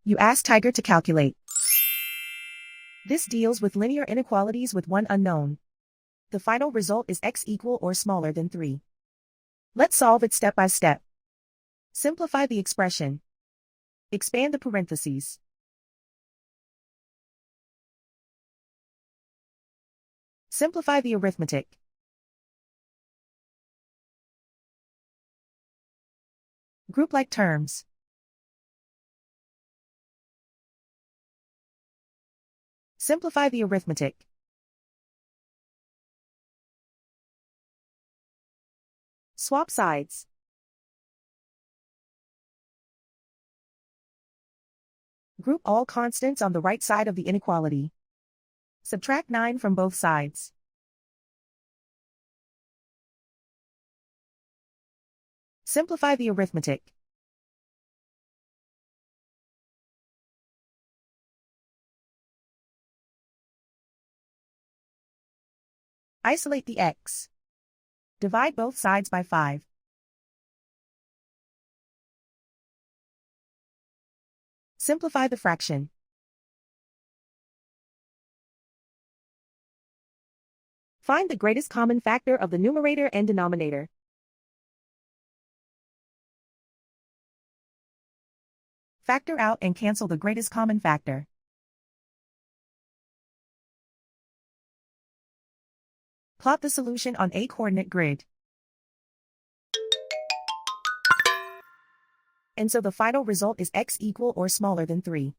You ask Tiger to calculate. This deals with linear inequalities with one unknown. The final result is x equal or smaller than 3. Let's solve it step by step. Simplify the expression. Expand the parentheses. Simplify the arithmetic. Group like terms. Simplify the arithmetic. Swap sides. Group all constants on the right side of the inequality. Subtract 9 from both sides. Simplify the arithmetic. Isolate the x. Divide both sides by 5. Simplify the fraction. Find the greatest common factor of the numerator and denominator. Factor out and cancel the greatest common factor. Plot the solution on a coordinate grid. And so the final result is x equal or smaller than 3.